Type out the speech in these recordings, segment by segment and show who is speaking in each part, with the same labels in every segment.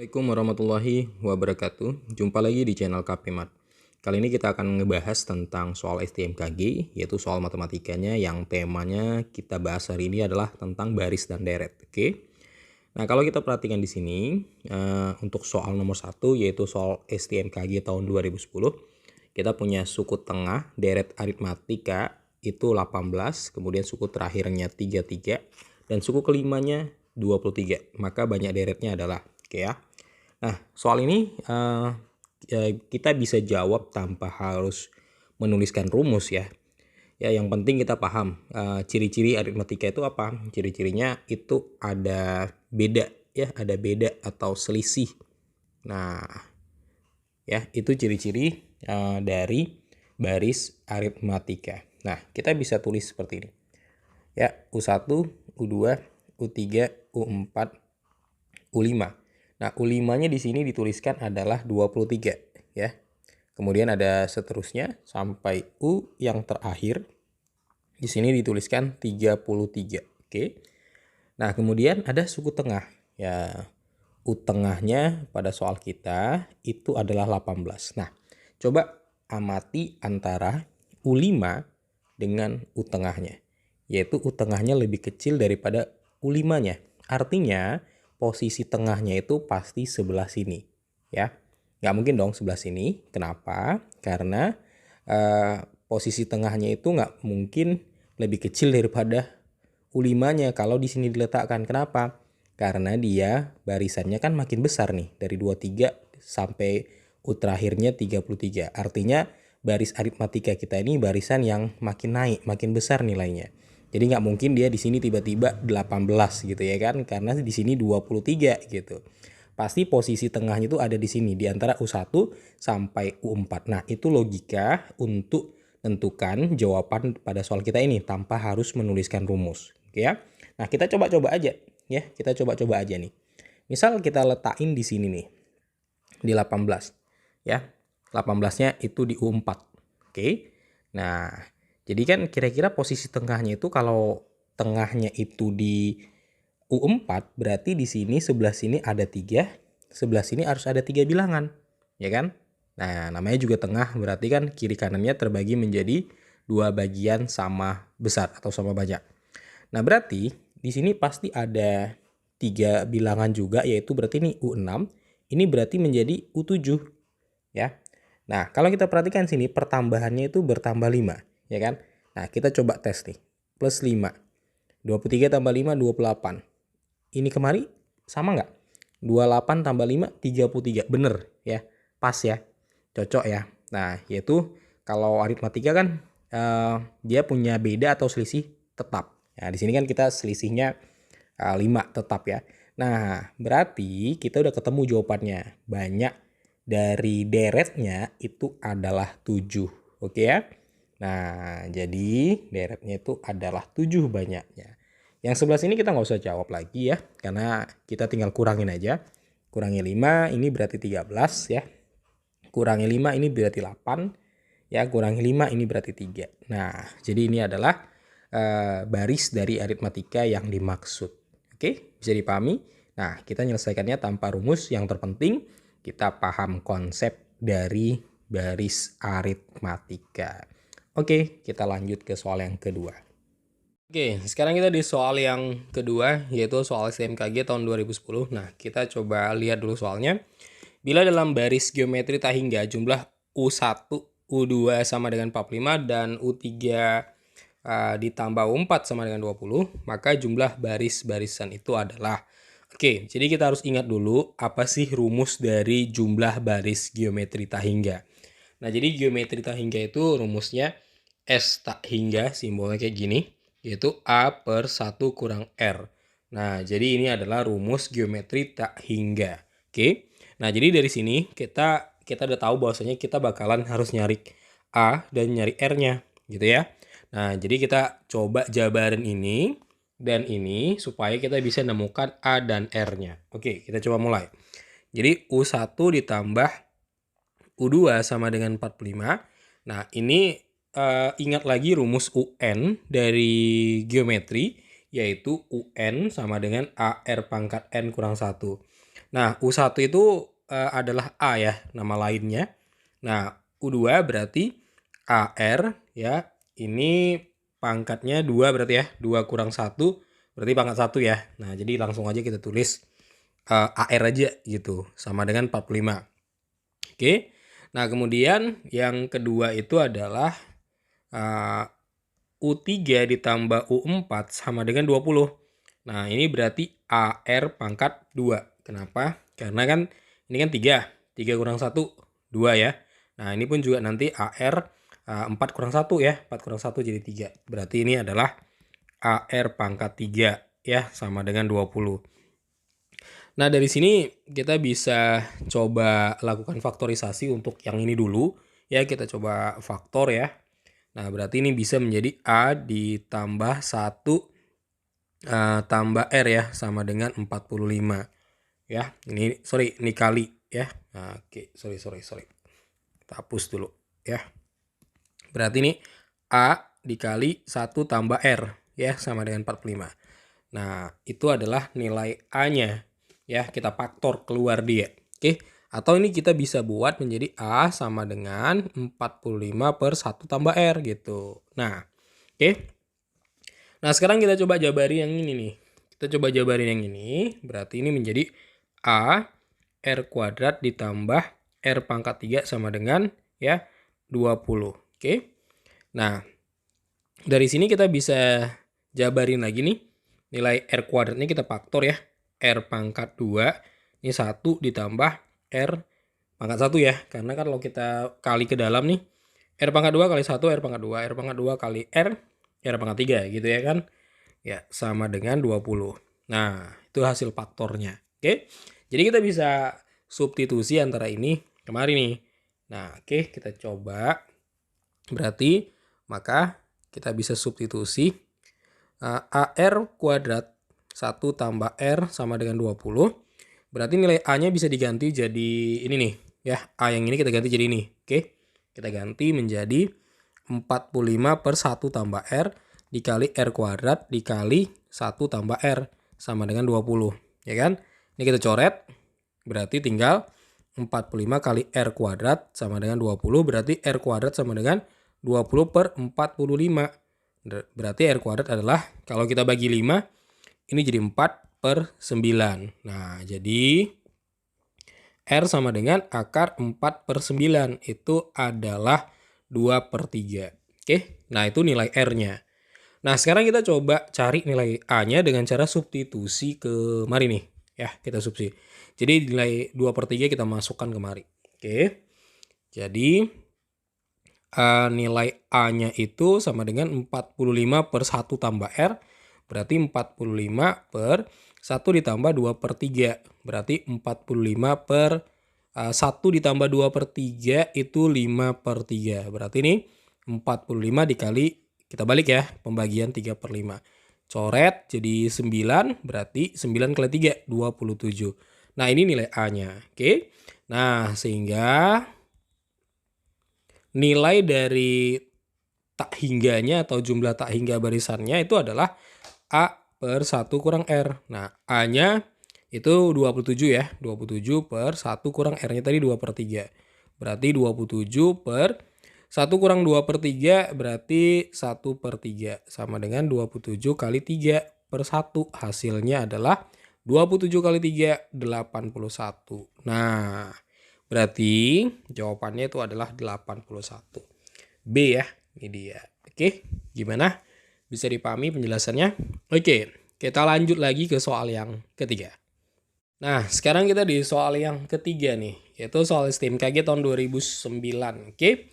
Speaker 1: Assalamualaikum warahmatullahi wabarakatuh. Jumpa lagi di channel KPMat. Kali ini kita akan ngebahas tentang soal STMKG, yaitu soal matematikanya yang temanya kita bahas hari ini adalah tentang baris dan deret. Oke. Nah, kalau kita perhatikan di sini, untuk soal nomor 1, yaitu soal STMKG tahun 2010, kita punya suku tengah deret aritmatika itu 18, kemudian suku terakhirnya 33, dan suku kelimanya 23. Maka banyak deretnya adalah, oke ya. Nah, soal ini kita bisa jawab tanpa harus menuliskan rumus ya. Ya, yang penting kita paham ciri-ciri aritmatika itu apa. Ciri-cirinya itu ada beda ya, ada beda atau selisih. Nah, ya itu ciri-ciri dari baris aritmatika. Nah, kita bisa tulis seperti ini. Ya, U1, U2, U3, U4, U5. Nah, U5-nya di sini dituliskan adalah 23 ya. Kemudian ada seterusnya sampai U yang terakhir. Di sini dituliskan 33. Oke. Nah, kemudian ada suku tengah. Ya, U tengahnya pada soal kita itu adalah 18. Nah, coba amati antara U5 dengan U tengahnya. Yaitu U tengahnya lebih kecil daripada U5-nya. Artinya posisi tengahnya itu pasti sebelah sini. Ya, nggak mungkin dong sebelah sini. Kenapa? Karena posisi tengahnya itu nggak mungkin lebih kecil daripada U5-nya kalau di sini diletakkan. Kenapa? Karena dia barisannya kan makin besar nih. Dari 23 sampai U terakhirnya 33. Artinya baris aritmatika kita ini barisan yang makin naik, makin besar nilainya. Jadi nggak mungkin dia di sini tiba-tiba 18 gitu ya kan. Karena di sini 23 gitu. Pasti posisi tengahnya itu ada di sini. Di antara U1 sampai U4. Nah, itu logika untuk tentukan jawaban pada soal kita ini tanpa harus menuliskan rumus. Oke ya. Nah, kita coba-coba aja ya. Kita coba-coba aja nih. Misal kita letakin di sini nih. Di 18 ya. 18-nya itu di U4. Oke. Nah, jadi kan kira-kira posisi tengahnya itu kalau tengahnya itu di U4 berarti di sini sebelah sini ada 3, sebelah sini harus ada 3 bilangan, ya kan? Nah, namanya juga tengah berarti kan kiri kanannya terbagi menjadi 2 bagian sama besar atau sama banyak. Nah, berarti di sini pasti ada 3 bilangan juga yaitu berarti ini U6, ini berarti menjadi U7, ya. Nah, kalau kita perhatikan sini pertambahannya itu bertambah 5, ya kan? Nah, kita coba tes nih. Plus 5. 23 tambah 5, 28. Ini kemari sama nggak? 28 tambah 5, 33. Bener ya, pas ya, cocok ya. Nah, yaitu kalau aritmatika kan dia punya beda atau selisih tetap. Nah, di sini kan kita selisihnya 5 tetap ya. Nah, berarti kita udah ketemu jawabannya. Banyak dari deretnya itu adalah 7. Oke ya. Nah, jadi deretnya itu adalah 7 banyaknya. Yang sebelah sini kita nggak usah jawab lagi ya, karena kita tinggal kurangin aja. Kurangi 5, ini berarti 13 ya. Kurangi 5, ini berarti 8. Ya, kurangi 5, ini berarti 3. Nah, jadi ini adalah baris dari aritmatika yang dimaksud. Oke, bisa dipahami? Nah, kita menyelesaikannya tanpa rumus. Yang terpenting, kita paham konsep dari baris aritmatika. Oke, kita lanjut ke soal yang kedua. Oke, sekarang kita di soal yang kedua, yaitu soal STMKG tahun 2010. Nah, kita coba lihat dulu soalnya. Bila dalam baris geometri tak hingga jumlah U1, U2 sama dengan 45, dan U3 ditambah U4 sama dengan 20, maka jumlah baris-barisan itu adalah... Oke, jadi kita harus ingat dulu apa sih rumus dari jumlah baris geometri tak hingga. Nah, jadi geometri tak hingga itu rumusnya S tak hingga, simbolnya kayak gini, yaitu A per 1 kurang R. Nah, jadi ini adalah rumus geometri tak hingga. Oke, nah jadi dari sini kita udah tahu bahwasanya kita bakalan harus nyari A dan nyari R-nya, gitu ya. Nah, jadi kita coba jabarin ini dan ini supaya kita bisa nemukan A dan R-nya. Oke, kita coba mulai. Jadi U1 ditambah U2 sama dengan 45. Nah, ini ingat lagi rumus UN dari geometri, yaitu UN sama dengan AR pangkat N kurang 1. Nah, U1 itu adalah A ya, nama lainnya. Nah, U2 berarti AR ya. Ini pangkatnya 2 berarti ya. 2 kurang 1 berarti pangkat 1 ya. Nah, jadi langsung aja kita tulis AR aja gitu. Sama dengan 45. Oke. Nah, kemudian yang kedua itu adalah U3 ditambah U4 sama dengan 20. Nah, ini berarti AR pangkat 2. Kenapa? Karena kan ini kan 3. 3 kurang 1, 2 ya. Nah, ini pun juga nanti AR 4 kurang 1 ya. 4 kurang 1 jadi 3. Berarti ini adalah AR pangkat 3 ya, sama dengan 20. Nah, dari sini kita bisa coba lakukan faktorisasi untuk yang ini dulu. Ya, kita coba faktor ya. Nah, berarti ini bisa menjadi A ditambah 1 tambah R ya, sama dengan 45. Ya, ini kali ya. Nah, oke, sorry. Kita hapus dulu ya. Berarti ini A dikali 1 tambah R ya, sama dengan 45. Nah, itu adalah nilai A-nya. Ya, kita faktor keluar dia. Oke, atau ini kita bisa buat menjadi A sama dengan 45 per 1 tambah R gitu. Nah, oke. Nah, sekarang kita coba jabarin yang ini nih. Kita coba jabarin yang ini. Berarti ini menjadi A R kuadrat ditambah R pangkat 3 sama dengan ya 20. Oke. Nah, dari sini kita bisa jabarin lagi nih. Nilai R kuadrat ini kita faktor ya. R pangkat 2. Ini 1 ditambah R pangkat 1 ya. Karena kan kalau kita kali ke dalam nih. R pangkat 2 kali 1 R pangkat 2. R pangkat 2 kali R pangkat 3 gitu ya kan. Ya, sama dengan 20. Nah, itu hasil faktornya. Oke. Jadi kita bisa substitusi antara ini kemarin nih. Nah, oke, kita coba. Berarti maka kita bisa substitusi AR kuadrat 1 tambah R sama dengan 20. Berarti nilai A-nya bisa diganti jadi ini nih. Ya, A yang ini kita ganti jadi ini. Oke, kita ganti menjadi 45 per 1 tambah R dikali R kuadrat dikali 1 tambah R sama dengan 20. Ya kan? Ini kita coret. Berarti tinggal 45 kali R kuadrat sama dengan 20. Berarti R kuadrat sama dengan 20 per 45. Berarti R kuadrat adalah, kalau kita bagi 5, ini jadi 4 per 9. Nah, jadi R sama dengan akar 4 per 9. Itu adalah 2 per 3. Oke, nah itu nilai R-nya. Nah, sekarang kita coba cari nilai A-nya dengan cara substitusi kemari nih. Ya, kita substitusi. Jadi nilai 2 per 3 kita masukkan kemari. Oke, jadi nilai A-nya itu sama dengan 45 per 1 tambah R. Berarti 45 per 1 ditambah 2 per 3. Berarti 45 per 1 ditambah 2 per 3 itu 5 per 3. Berarti ini 45 dikali, kita balik ya, pembagian 3 per 5. Coret jadi 9, berarti 9 kali 3, 27. Nah, ini nilai A-nya. Oke. Nah, sehingga nilai dari tak hingganya atau jumlah tak hingga barisannya itu adalah A per 1 kurang R. Nah, A-nya itu 27 ya. 27 per 1 kurang R-nya tadi 2 per 3. Berarti 27 per 1 kurang 2 per 3 berarti 1 per 3. Sama dengan 27 kali 3 per 1. Hasilnya adalah 27 kali 3, 81. Nah, berarti jawabannya itu adalah 81. B ya, ini dia. Oke, gimana? Bisa dipahami penjelasannya? Oke, kita lanjut lagi ke soal yang ketiga. Nah, sekarang kita di soal yang ketiga nih, yaitu soal STMKG tahun 2009. Oke,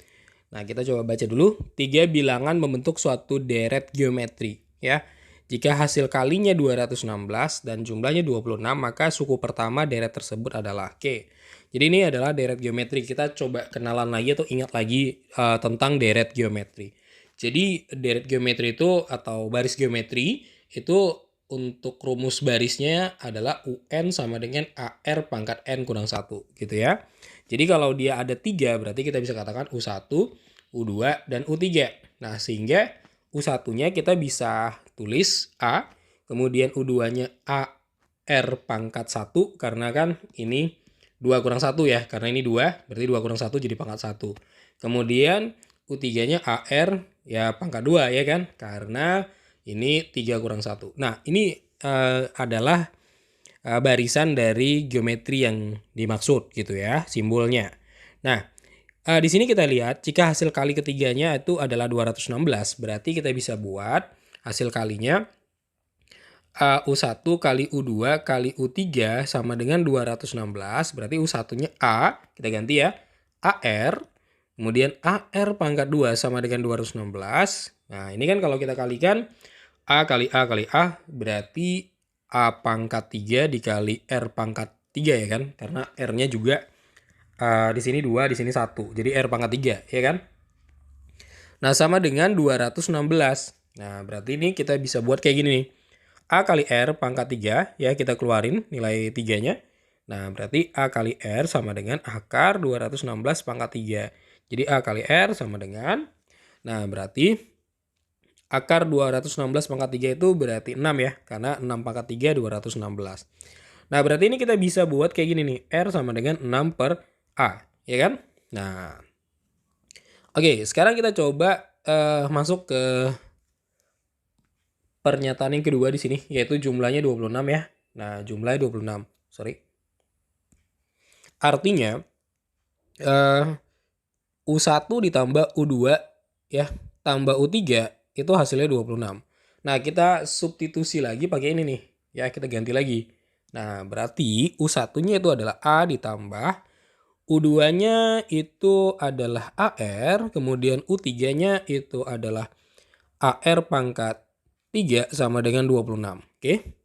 Speaker 1: nah kita coba baca dulu. 3 bilangan membentuk suatu deret geometri. Ya, jika hasil kalinya 216 dan jumlahnya 26, maka suku pertama deret tersebut adalah Oke. Jadi ini adalah deret geometri. Kita coba kenalan lagi atau ingat lagi tentang deret geometri. Jadi deret geometri itu atau baris geometri itu untuk rumus barisnya adalah UN sama dengan AR pangkat N kurang 1 gitu ya. Jadi kalau dia ada 3 berarti kita bisa katakan U1, U2, dan U3. Nah, sehingga U1-nya kita bisa tulis A, kemudian U2-nya R pangkat 1 karena kan ini 2 kurang 1 ya. Karena ini 2 berarti 2 kurang 1 jadi pangkat 1. Kemudian U3-nya AR ya pangkat 2 ya kan. Karena ini 3 kurang 1. Nah ini adalah barisan dari geometri yang dimaksud gitu ya simbolnya. Nah di sini kita lihat jika hasil kali ketiganya itu adalah 216 berarti kita bisa buat hasil kalinya U1 kali U2 kali U3 sama dengan 216 berarti U1-nya A kita ganti ya AR kemudian AR pangkat 2 sama dengan 216. Nah ini kan kalau kita kalikan A kali A kali A berarti A pangkat 3 dikali R pangkat 3 ya kan karena R-nya juga di sini 2 di sini 1 jadi R pangkat 3 ya kan. Nah sama dengan 216. Nah berarti ini kita bisa buat kayak gini nih. A kali R pangkat 3 ya kita keluarin nilai 3-nya. Nah berarti A kali R sama dengan akar 216 pangkat 3. Jadi A kali R sama dengan, nah berarti akar 216 pangkat 3 itu berarti 6 ya. Karena 6 pangkat 3 216. Nah berarti ini kita bisa buat kayak gini nih. R sama dengan 6 per A ya kan. Nah oke sekarang kita coba masuk ke pernyataan yang kedua di sini yaitu jumlahnya 26 ya. Nah, jumlahnya 26. Sorry. Artinya U1 ditambah U2 ya, tambah U3 itu hasilnya 26. Nah, kita substitusi lagi pakai ini nih. Ya, kita ganti lagi. Nah, berarti U1-nya itu adalah A ditambah U2-nya itu adalah AR, kemudian U3-nya itu adalah AR pangkat 3 sama dengan 26. Oke.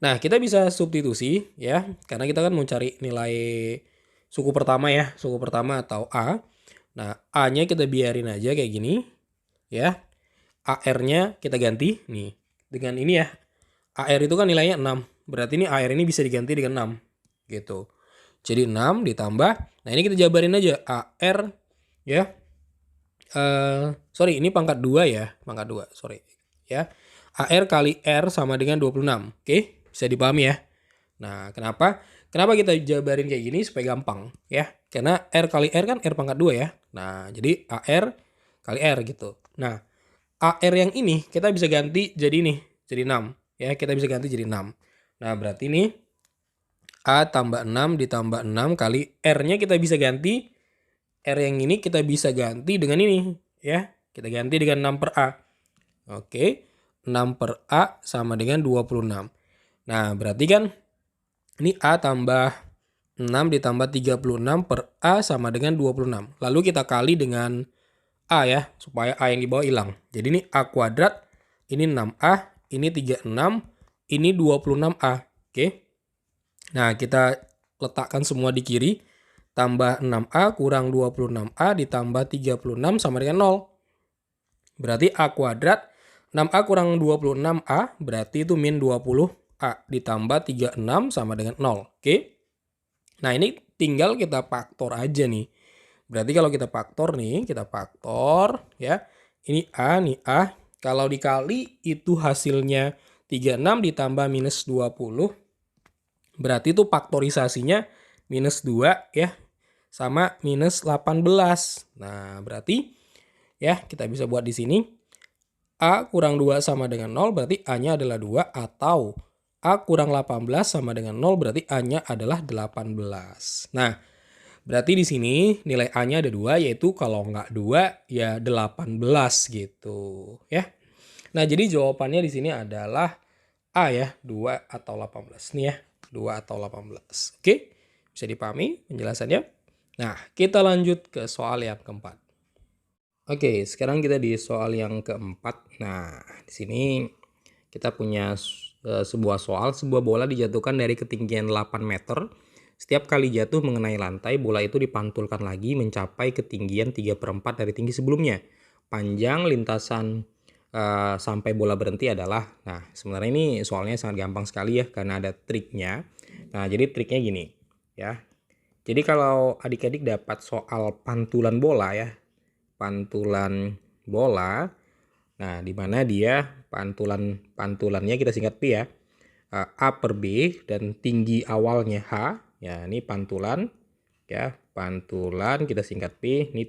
Speaker 1: Nah, kita bisa substitusi ya. Karena kita kan mau cari nilai suku pertama ya. Suku pertama atau A. Nah, A-nya kita biarin aja kayak gini. Ya. AR-nya kita ganti. Nih. Dengan ini ya. AR itu kan nilainya 6. Berarti ini AR ini bisa diganti dengan 6. Gitu. Jadi 6 ditambah. Nah, ini kita jabarin aja. AR ya. Sorry, ini pangkat 2 ya. Pangkat 2, sorry. Ya. AR kali R sama dengan 26. Oke, bisa dipahami ya. Nah, kenapa? Kenapa kita jabarin kayak gini supaya gampang ya? Karena R kali R kan R pangkat 2 ya. Nah, jadi AR kali R gitu. Nah, AR yang ini kita bisa ganti jadi ini, jadi 6 ya. Kita bisa ganti jadi 6. Nah, berarti ini A tambah 6 ditambah 6 kali R-nya kita bisa ganti. R yang ini kita bisa ganti dengan ini ya. Kita ganti dengan 6 per A. Oke, 6 per A sama dengan 26. Nah, berarti kan ini A tambah 6 ditambah 36 per A sama dengan 26. Lalu kita kali dengan A ya, supaya A yang di bawah hilang. Jadi ini A kuadrat, ini 6A, ini 36, ini 26A. Oke. Nah, kita letakkan semua di kiri. Tambah 6A kurang 26A ditambah 36 sama dengan 0. Berarti A kuadrat 6A kurang 26A berarti itu min 20A ditambah 36 sama dengan 0. Oke. Nah ini tinggal kita faktor aja nih. Berarti kalau kita faktor nih, kita faktor ya. Ini A, nih A. Kalau dikali itu hasilnya 36 ditambah minus 20. Berarti itu faktorisasinya minus 2 ya. Sama minus 18. Nah berarti ya kita bisa buat di sini. A kurang 2 sama dengan 0 berarti A-nya adalah 2 atau A kurang 18 sama dengan 0 berarti A-nya adalah 18. Nah, berarti di sini nilai A-nya ada 2 yaitu kalau nggak 2 ya 18 gitu ya. Nah, jadi jawabannya di sini adalah A ya, 2 atau 18 nih ya, 2 atau 18. Oke, bisa dipahami penjelasannya? Nah, kita lanjut ke soal yang keempat. Oke, sekarang kita di soal yang keempat. Nah, di sini kita punya sebuah soal, sebuah bola dijatuhkan dari ketinggian 8 meter. Setiap kali jatuh mengenai lantai, bola itu dipantulkan lagi mencapai ketinggian 3/4 dari tinggi sebelumnya. Panjang lintasan sampai bola berhenti adalah, nah sebenarnya ini soalnya sangat gampang sekali ya, karena ada triknya. Nah, jadi triknya gini ya. Jadi kalau adik-adik dapat soal pantulan bola ya, pantulan bola, nah di mana dia pantulannya kita singkat P ya. A per B dan tinggi awalnya H, ya ini pantulan, ya pantulan kita singkat P, ini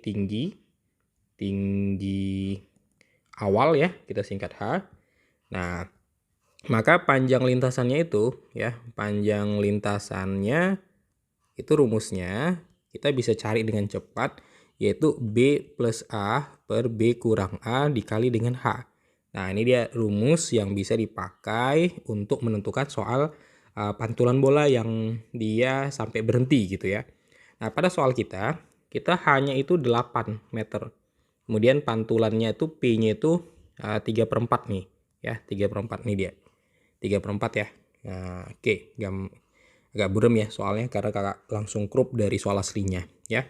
Speaker 1: tinggi awal ya kita singkat H. Nah, maka panjang lintasannya itu ya, panjang lintasannya itu rumusnya kita bisa cari dengan cepat, yaitu B plus A per B kurang A dikali dengan H. Nah, ini dia rumus yang bisa dipakai untuk menentukan soal pantulan bola yang dia sampai berhenti gitu ya. Nah, pada soal kita hanya itu 8 meter. Kemudian pantulannya itu P-nya itu 3/4 nih. Ya, 3/4 nih dia. 3/4 ya. Nah, oke, agak burem ya soalnya karena kakak langsung crop dari soal aslinya ya.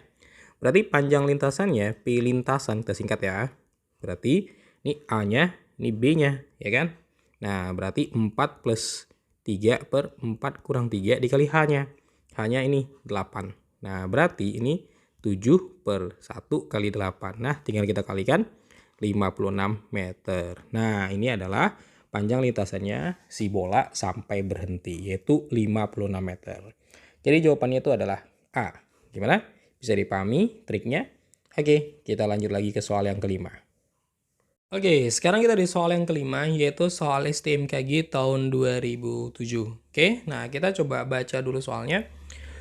Speaker 1: Berarti panjang lintasannya P lintasan kita singkat ya. Berarti ini A-nya, ini B-nya ya kan. Nah, berarti 4 plus 3 per 4 kurang 3 dikali H-nya. H-nya ini 8. Nah, berarti ini 7 per 1 kali 8. Nah, tinggal kita kalikan 56 meter. Nah, ini adalah panjang lintasannya si bola sampai berhenti, yaitu 56 meter. Jadi jawabannya itu adalah A. Gimana? Bisa dipahami triknya? Oke, kita lanjut lagi ke soal yang kelima. Oke, sekarang kita di soal yang kelima, yaitu soal STMKG tahun 2007. Oke, nah kita coba baca dulu soalnya.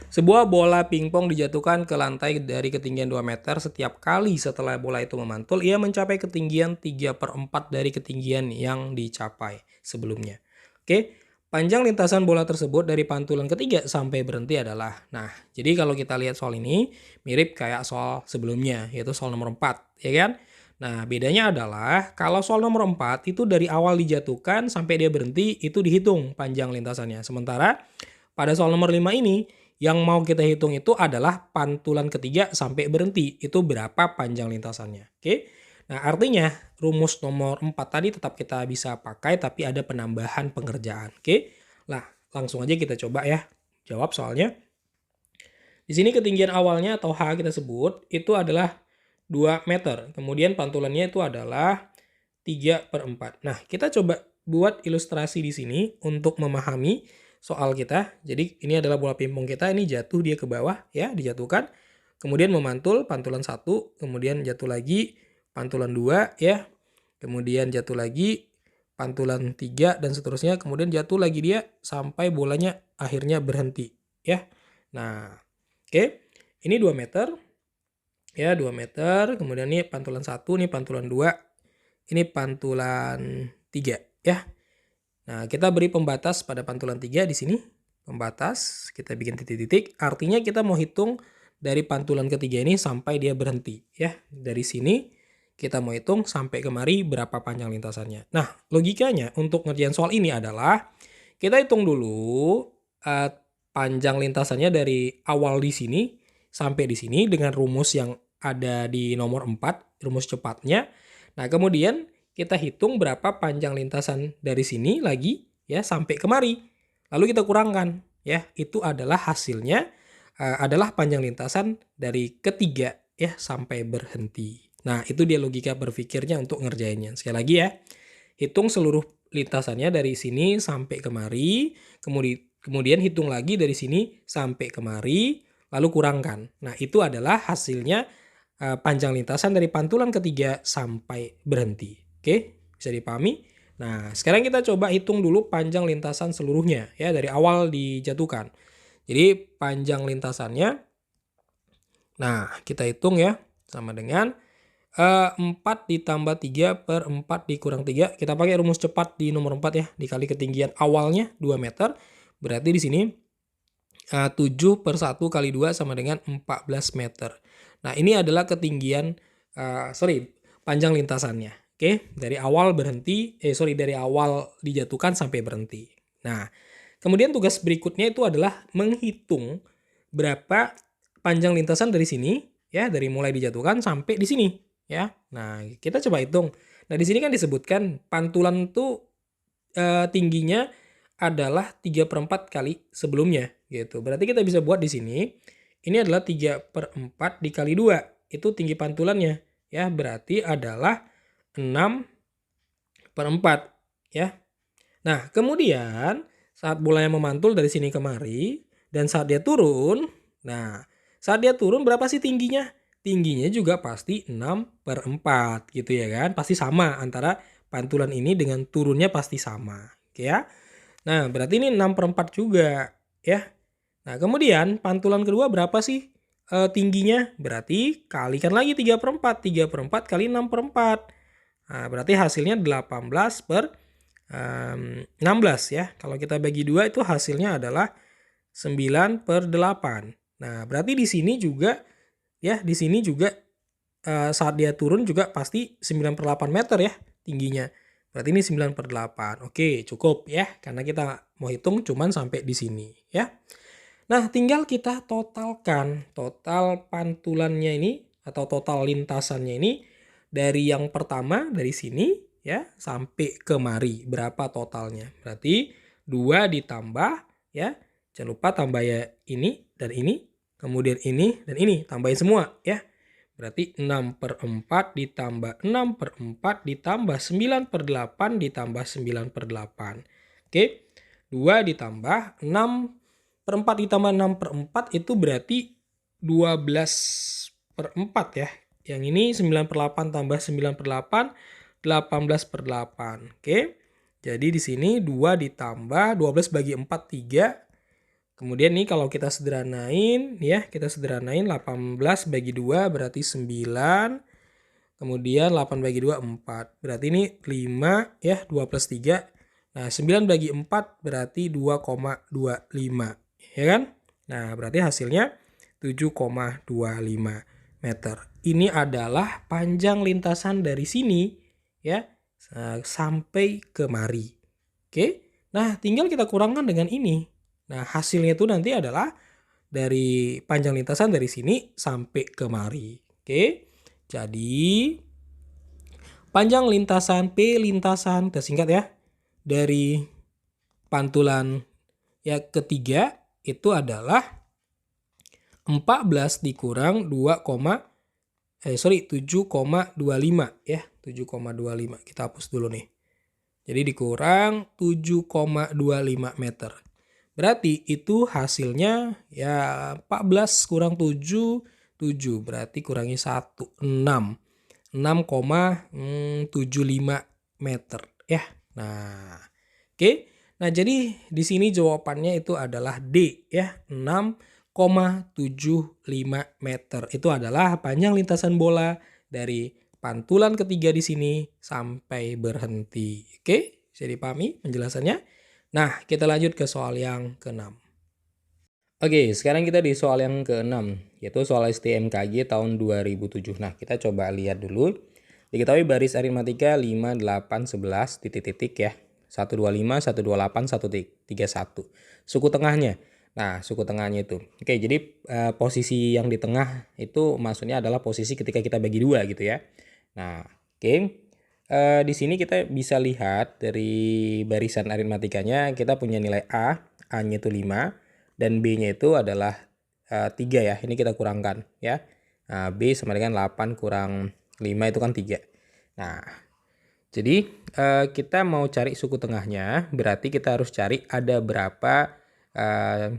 Speaker 1: Sebuah bola pingpong dijatuhkan ke lantai dari ketinggian 2 meter. Setiap kali setelah bola itu memantul, ia mencapai ketinggian 3/4 dari ketinggian yang dicapai sebelumnya. Oke, panjang lintasan bola tersebut dari pantulan ketiga sampai berhenti adalah. Nah, jadi kalau kita lihat soal ini, mirip kayak soal sebelumnya, yaitu soal nomor 4, ya kan? Nah, bedanya adalah kalau soal nomor 4 itu dari awal dijatuhkan sampai dia berhenti, itu dihitung panjang lintasannya. Sementara pada soal nomor 5 ini, yang mau kita hitung itu adalah pantulan ketiga sampai berhenti. Itu berapa panjang lintasannya. Oke. Nah, artinya rumus nomor 4 tadi tetap kita bisa pakai, tapi ada penambahan pengerjaan. Oke. Nah, langsung aja kita coba ya jawab soalnya. Di sini ketinggian awalnya atau H kita sebut itu adalah 2 meter. Kemudian pantulannya itu adalah 3/4. Nah, kita coba buat ilustrasi di sini untuk memahami soal kita. Jadi ini adalah bola pingpong kita, ini jatuh dia ke bawah ya, dijatuhkan. Kemudian memantul pantulan 1, kemudian jatuh lagi pantulan 2 ya. Kemudian jatuh lagi pantulan 3 dan seterusnya, kemudian jatuh lagi dia sampai bolanya akhirnya berhenti ya. Nah, oke. Ini 2 meter. Ya, 2 meter. Kemudian ini pantulan 1, ini pantulan 2, ini pantulan 3 ya. Nah, kita beri pembatas pada pantulan 3 di sini. Pembatas, kita bikin titik-titik. Artinya kita mau hitung dari pantulan ketiga ini sampai dia berhenti. Ya, dari sini kita mau hitung sampai kemari berapa panjang lintasannya. Nah, logikanya untuk ngerjain soal ini adalah kita hitung dulu panjang lintasannya dari awal di sini sampai di sini dengan rumus yang ada di nomor 4, rumus cepatnya. Nah, kemudian kita hitung berapa panjang lintasan dari sini lagi ya sampai kemari. Lalu kita kurangkan ya, itu adalah hasilnya adalah panjang lintasan dari ketiga ya sampai berhenti. Nah, itu dia logika berpikirnya untuk ngerjainnya. Sekali lagi ya, hitung seluruh lintasannya dari sini sampai kemari, kemudian hitung lagi dari sini sampai kemari, lalu kurangkan. Nah, itu adalah hasilnya panjang lintasan dari pantulan ketiga sampai berhenti. Oke, bisa dipahami? Nah, sekarang kita coba hitung dulu panjang lintasan seluruhnya ya dari awal dijatuhkan. Jadi panjang lintasannya, nah kita hitung ya sama dengan 4 ditambah 3/4 dikurang 3. Kita pakai rumus cepat di nomor 4 ya, dikali ketinggian awalnya 2 meter. Berarti di sini 7/1 kali 2 sama dengan 14 meter. Nah, ini adalah ketinggian, panjang lintasannya. Oke, dari awal dari awal dijatuhkan sampai berhenti. Nah, kemudian tugas berikutnya itu adalah menghitung berapa panjang lintasan dari sini, ya, dari mulai dijatuhkan sampai di sini, ya. Nah, kita coba hitung. Nah, di sini kan disebutkan pantulan itu tingginya adalah 3/4 kali sebelumnya, gitu. Berarti kita bisa buat di sini, ini adalah 3/4 dikali 2, itu tinggi pantulannya, ya. Berarti adalah 6/4, ya. Nah, kemudian
Speaker 2: saat bolanya memantul dari sini kemari, dan saat dia turun, nah saat dia turun berapa sih tingginya? Tingginya juga pasti 6/4 gitu ya kan. Pasti sama antara pantulan ini dengan turunnya pasti sama. Oke ya. Nah berarti ini 6/4 juga ya. Nah kemudian pantulan kedua berapa sih tingginya? Berarti kalikan lagi 3/4. 3/4 kali 6/4. Nah berarti hasilnya 18/16 ya. Kalau kita bagi 2 itu hasilnya adalah 9/8. Nah, berarti di sini juga ya, di sini juga saat dia turun juga pasti 9/8 meter ya tingginya. Berarti ini 9/8. Oke, cukup ya karena kita mau hitung cuman sampai di sini ya. Nah, tinggal kita totalkan total pantulannya ini atau total lintasannya ini dari yang pertama dari sini ya sampai kemari berapa totalnya. Berarti 2 ditambah ya. Jangan lupa tambah ya ini dan ini, kemudian ini dan ini, tambahin semua ya. Berarti 6/4 ditambah 6/4 ditambah 9/8 ditambah 9/8. Oke. 2 ditambah 6/4 ditambah 6/4 itu berarti 12/4 ya. Yang ini 9/8 tambah 9/8, 18/8. Oke. Jadi di sini 2 ditambah 12 bagi 4, 3. Kemudian nih kalau kita sederhanain ya, kita sederhanain 18 bagi 2 berarti 9. Kemudian 8 bagi 2, 4. Berarti ini 5 ya, 2 plus 3. Nah 9 bagi 4 berarti 2,25 ya kan. Nah berarti hasilnya 7,25 meter. Ini adalah panjang lintasan dari sini ya sampai kemari. Oke. Nah, tinggal kita kurangkan dengan ini. Nah, hasilnya itu nanti adalah dari panjang lintasan dari sini sampai kemari. Oke. Jadi panjang lintasan P lintasan kita singkat ya. Dari pantulan ya ketiga itu adalah 14 dikurang 7,25 ya. 7,25. Kita hapus dulu nih. Jadi dikurang 7,25 meter. Berarti itu hasilnya ya 14 kurang 7, 7. Berarti kurangi 1, 6. 6,75 meter ya. Nah, oke. Nah, jadi di sini jawabannya itu adalah D ya, 6,75 meter. Itu adalah panjang lintasan bola dari pantulan ketiga di sini sampai berhenti. Oke, bisa dipahami penjelasannya? Nah, kita lanjut ke soal yang ke-6.
Speaker 1: Oke, sekarang kita di soal yang ke-6, yaitu soal STMKG tahun 2007. Nah, kita coba lihat dulu. Diketahui baris aritmatika 5, 8, 11, titik-titik ya. 125, 128, 131. Suku tengahnya. Nah, suku tengahnya itu. Oke, jadi posisi yang di tengah itu maksudnya adalah posisi ketika kita bagi 2 gitu ya. Nah, oke. Di sini kita bisa lihat dari barisan aritmatikanya kita punya nilai A-nya itu 5 dan B-nya itu adalah 3 ya. Ini kita kurangkan ya. Nah, B sama dengan 8 kurang 5 itu kan 3. Nah, jadi kita mau cari suku tengahnya, berarti kita harus cari ada berapa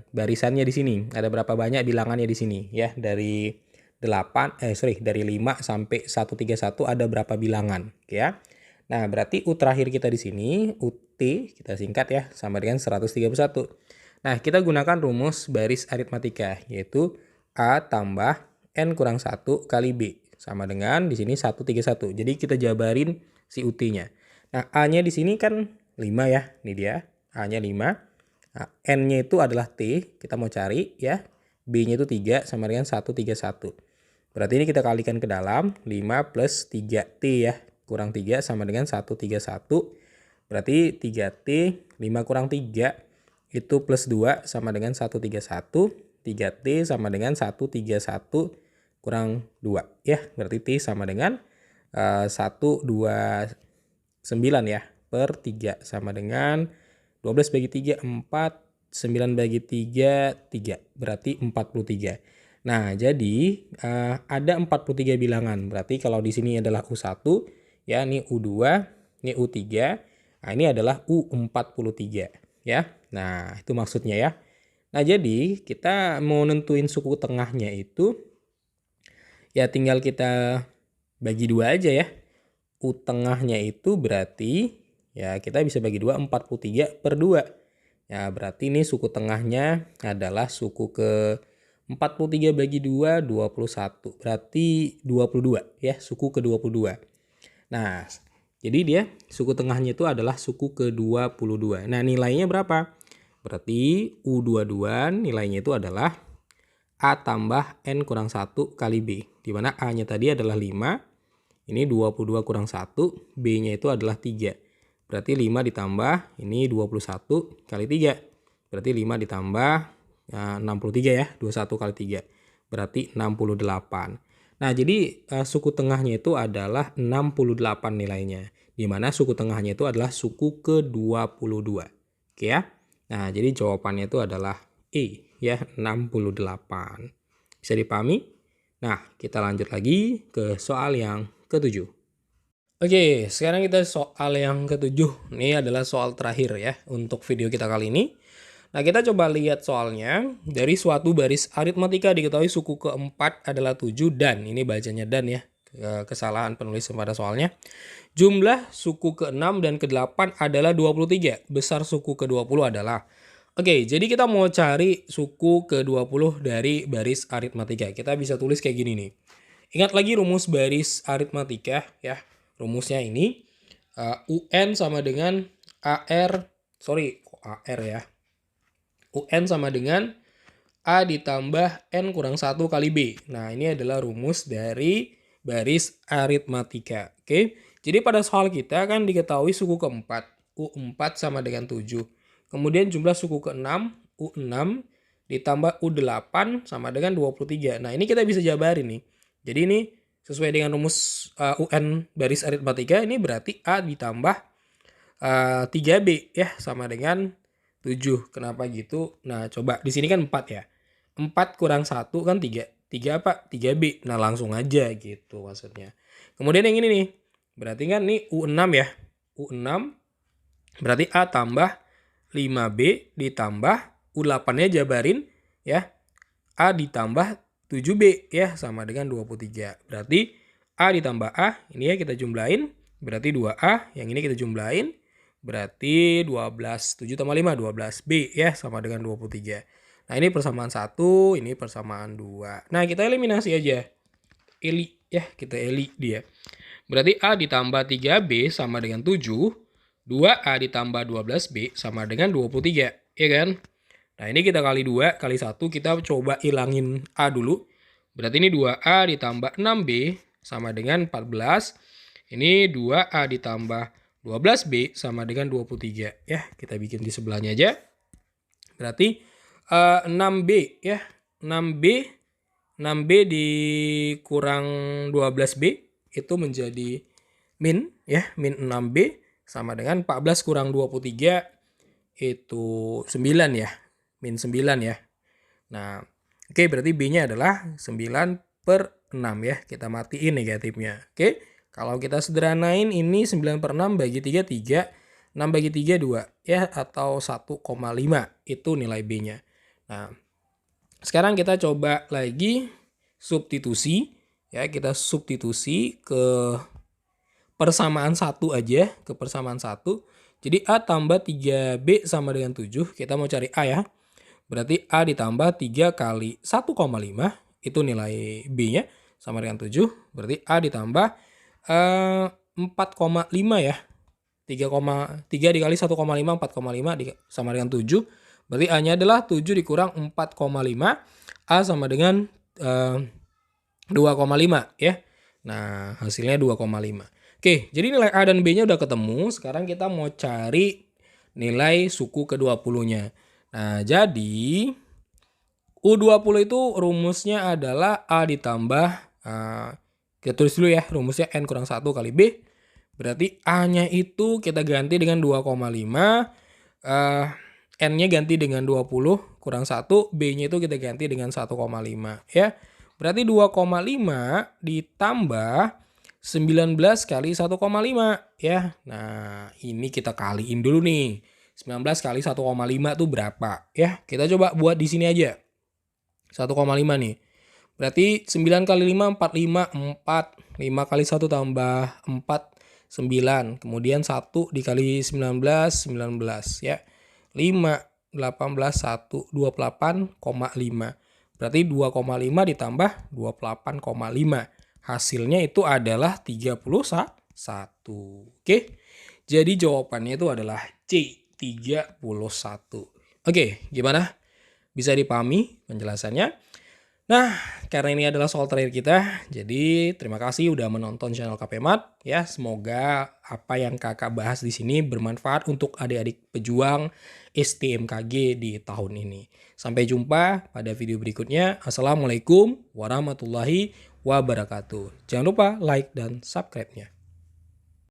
Speaker 1: barisannya di sini. Ada berapa banyak bilangannya di sini ya. Dari 5 sampai 131 ada berapa bilangan ya. Nah, berarti U terakhir kita di sini, UT kita singkat ya, sama dengan 131. Nah, kita gunakan rumus baris aritmatika yaitu A tambah N kurang 1 kali B sama dengan di sini 131. Jadi kita jabarin si UT-nya. Nah, A-nya di sini kan 5 ya. Ini dia. A-nya 5. Nah, N-nya itu adalah T, kita mau cari ya. B-nya itu 3 sama dengan 131. Berarti ini kita kalikan ke dalam, 5 plus 3T ya, kurang 3 sama dengan 131. Berarti 3T, 5 kurang 3, itu plus 2 sama dengan 131. 3T sama dengan 131 kurang 2 ya. Berarti T sama dengan 129 ya, per 3 sama dengan 12 bagi 3, 4. 9 bagi 3, 3. Berarti 43. Nah, jadi ada 43 bilangan. Berarti kalau di sini adalah U1, ya ini U2, ini U3. Nah, ini adalah U43 ya. Nah, itu maksudnya ya. Nah, jadi kita mau nentuin suku tengahnya itu ya tinggal kita bagi 2 aja ya. U tengahnya itu berarti ya kita bisa bagi 2, 43/2. Ya, berarti ini suku tengahnya adalah suku ke 43 bagi 2, 21. Berarti 22 ya, suku ke 22. Nah, jadi dia suku tengahnya itu adalah suku ke 22. Nah, nilainya berapa? Berarti U22 nilainya itu adalah A tambah N kurang 1 kali B. Di mana A-nya tadi adalah 5, ini 22 kurang 1, B-nya itu adalah 3. Berarti 5 ditambah, ini 21 kali 3. Berarti 5 ditambah 63 ya, 21 kali 3. Berarti 68. Nah, jadi suku tengahnya itu adalah 68 nilainya. Di mana suku tengahnya itu adalah suku ke-22. Oke ya. Nah, jadi jawabannya itu adalah E ya, 68. Bisa dipahami? Nah, kita lanjut lagi ke soal yang ke-7. Oke, sekarang kita soal yang ke-7. Ini adalah soal terakhir ya untuk video kita kali ini. Nah, kita coba lihat soalnya. Dari suatu baris aritmatika diketahui suku keempat adalah 7 dan, ini bacanya dan ya, kesalahan penulis pada soalnya. Jumlah suku ke-6 dan ke-8 adalah 23. Besar suku ke-20 adalah. Oke, jadi kita mau cari suku ke-20 dari baris aritmatika. Kita bisa tulis kayak gini nih. Ingat lagi rumus baris aritmatika ya. Rumusnya ini UN sama dengan AR, AR ya. UN sama dengan A ditambah N kurang 1 kali B. Nah, ini adalah rumus dari baris aritmatika. Oke. Jadi pada soal kita kan diketahui suku keempat. U4 sama dengan 7. Kemudian jumlah suku ke-6, U6 ditambah U8 sama dengan 23. Nah, ini kita bisa jabarin nih. Jadi ini sesuai dengan rumus UN baris aritmatika, ini berarti A ditambah 3B ya sama dengan 7. Kenapa gitu? Nah, coba di sini kan 4 ya. 4 kurang 1 kan 3. 3 apa? 3B. Nah, langsung aja gitu maksudnya. Kemudian yang ini nih. Berarti kan nih U6 ya. U6 berarti A tambah 5B ditambah U8-nya jabarin ya. A ditambah 7B ya sama dengan 23. Berarti A ditambah A, ini ya kita jumlahin. Berarti 2A, yang ini kita jumlahin. Berarti 12, 7 tambah 5, 12B ya sama dengan 23. Nah, ini persamaan 1, ini persamaan 2. Nah, kita eliminasi aja. Eli ya, kita eli dia. Berarti A ditambah 3B sama dengan 7. 2A ditambah 12B sama dengan 23. Ya kan? Nah, ini kita kali 2, kali 1. Kita coba hilangin A dulu. Berarti ini 2A ditambah 6B sama dengan 14. Ini 2A ditambah 12B sama dengan 23. Ya, kita bikin di sebelahnya aja. Berarti 6B ya. 6B dikurang 12B itu menjadi min ya, min 6B sama dengan 14 kurang 23 itu 9 ya. Min 9 ya. Nah, oke, berarti B-nya adalah 9/6 ya. Kita matiin negatifnya. Oke, kalau kita sederhanain ini 9/6 bagi 3, 3. 6 bagi 3, 2 ya, atau 1,5 itu nilai B-nya. Nah, sekarang kita coba lagi substitusi ya. Kita substitusi ke persamaan 1 aja, ke persamaan 1. Jadi A tambah 3B sama dengan 7. Kita mau cari A ya. Berarti A ditambah 3 kali 1,5. Itu nilai B-nya sama dengan 7. Berarti A ditambah 4,5 ya. 3 dikali 1,5, 4,5 sama dengan 7. Berarti A-nya adalah 7 dikurang 4,5. A sama dengan 2,5 ya. Nah, hasilnya 2,5. Oke, jadi nilai A dan B-nya udah ketemu. Sekarang kita mau cari nilai suku ke-20-nya. Nah, jadi U20 itu rumusnya adalah A ditambah, kita tulis dulu ya, rumusnya N kurang 1 kali B. Berarti A-nya itu kita ganti dengan 2,5, N-nya ganti dengan 20 kurang 1, B-nya itu kita ganti dengan 1,5 ya. Berarti 2,5 ditambah 19 kali 1,5 ya. Nah, ini kita kaliin dulu nih.
Speaker 2: 19 kali 1,5 tuh berapa? Ya, kita coba buat di sini aja. 1,5 nih. Berarti 9 kali 5, 45, 4. 5 kali 1 tambah 4, 9. Kemudian 1 dikali 19, 19 ya. 5, 18, 1, 28,5. Berarti 2,5 ditambah 28,5. Hasilnya itu adalah 31. Oke. Jadi jawabannya itu adalah C, 31. Oke, gimana? Bisa dipahami penjelasannya? Nah, karena ini adalah soal terakhir kita, jadi terima kasih udah menonton channel KPMat ya. Semoga apa yang kakak bahas di sini bermanfaat untuk adik-adik pejuang STMKG di tahun ini. Sampai jumpa pada video berikutnya. Assalamualaikum warahmatullahi wabarakatuh. Jangan lupa like dan subscribe-nya.